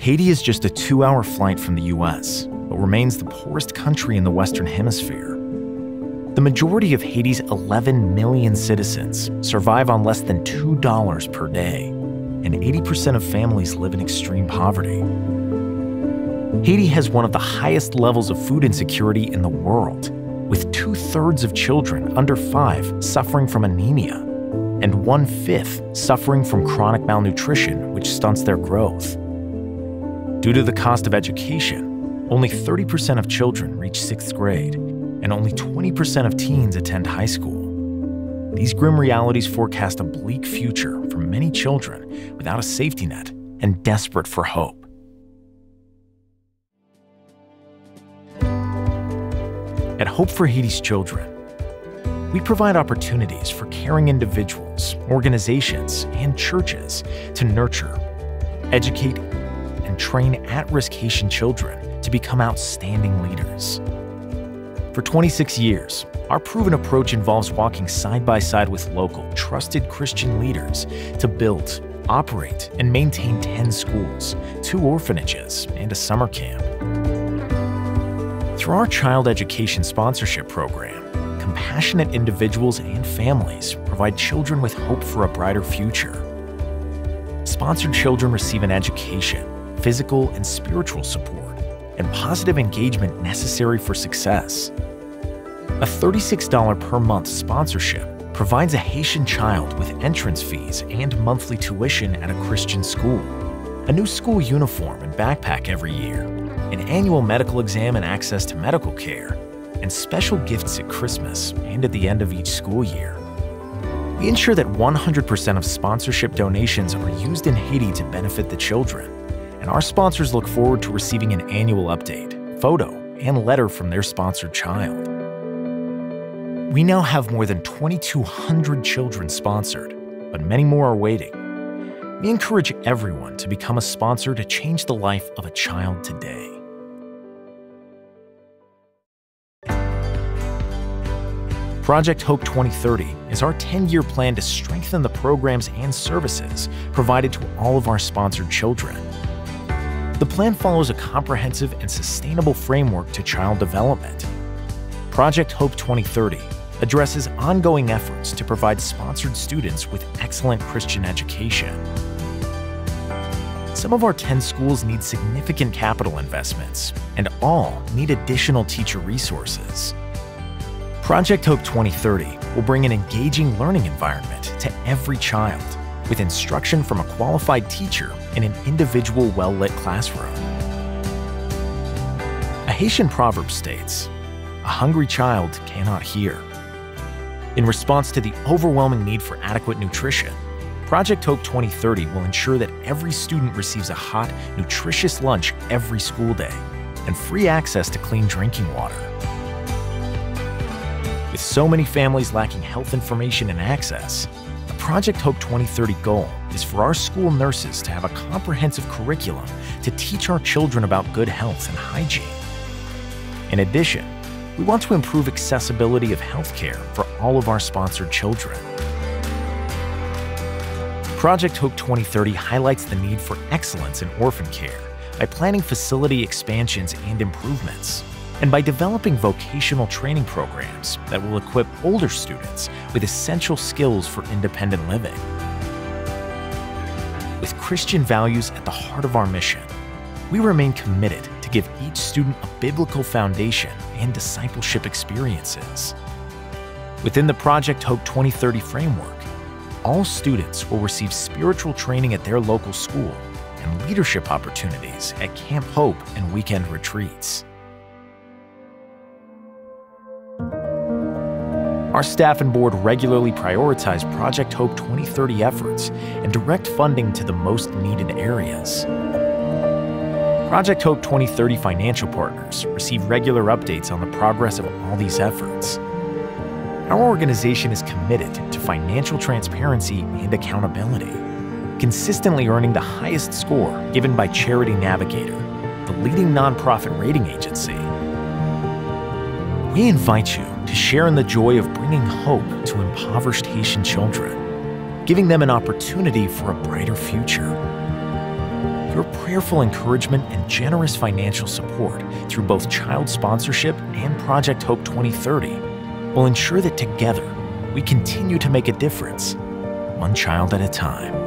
Haiti is just a 2-hour flight from the US, but remains the poorest country in the Western Hemisphere. The majority of Haiti's 11 million citizens survive on less than $2 per day, and 80% of families live in extreme poverty. Haiti has one of the highest levels of food insecurity in the world, with 2/3 of children under 5 suffering from anemia, and 1/5 suffering from chronic malnutrition, which stunts their growth. Due to the cost of education, only 30% of children reach 6th grade, and only 20% of teens attend high school. These grim realities forecast a bleak future for many children without a safety net and desperate for hope. At Hope for Haiti's Children, we provide opportunities for caring individuals, organizations, and churches to nurture, educate, and train at-risk Haitian children to become outstanding leaders. For 26 years, our proven approach involves walking side by side with local, trusted Christian leaders to build, operate, and maintain 10 schools, 2 orphanages, and a summer camp. Through our child education sponsorship program, compassionate individuals and families provide children with hope for a brighter future. Sponsored children receive an education, physical and spiritual support, and positive engagement necessary for success. A $36 per month sponsorship provides a Haitian child with entrance fees and monthly tuition at a Christian school, a new school uniform and backpack every year, an annual medical exam and access to medical care, and special gifts at Christmas and at the end of each school year. We ensure that 100% of sponsorship donations are used in Haiti to benefit the children, and our sponsors look forward to receiving an annual update, photo, and letter from their sponsored child. We now have more than 2,200 children sponsored, but many more are waiting. We encourage everyone to become a sponsor to change the life of a child today. Project Hope 2030 is our 10-year plan to strengthen the programs and services provided to all of our sponsored children. The plan follows a comprehensive and sustainable framework to child development. Project Hope 2030 addresses ongoing efforts to provide sponsored students with excellent Christian education. Some of our 10 schools need significant capital investments, and all need additional teacher resources. Project Hope 2030 will bring an engaging learning environment to every child, with instruction from a qualified teacher in an individual, well-lit classroom. A Haitian proverb states, "A hungry child cannot hear." In response to the overwhelming need for adequate nutrition, Project Hope 2030 will ensure that every student receives a hot, nutritious lunch every school day and free access to clean drinking water. With so many families lacking health information and access, the Project Hope 2030 goal is for our school nurses to have a comprehensive curriculum to teach our children about good health and hygiene. In addition, we want to improve accessibility of healthcare for all of our sponsored children. Project Hope 2030 highlights the need for excellence in orphan care by planning facility expansions and improvements, and by developing vocational training programs that will equip older students with essential skills for independent living. With Christian values at the heart of our mission, we remain committed to give each student a biblical foundation and discipleship experiences. Within the Project Hope 2030 framework, all students will receive spiritual training at their local school and leadership opportunities at Camp Hope and weekend retreats. Our staff and board regularly prioritize Project Hope 2030 efforts and direct funding to the most needed areas. Project Hope 2030 financial partners receive regular updates on the progress of all these efforts. Our organization is committed to financial transparency and accountability, consistently earning the highest score given by Charity Navigator, the leading nonprofit rating agency. We invite you to share in the joy of bringing hope to impoverished Haitian children, giving them an opportunity for a brighter future. Your prayerful encouragement and generous financial support through both child sponsorship and Project Hope 2030 will ensure that together we continue to make a difference, one child at a time.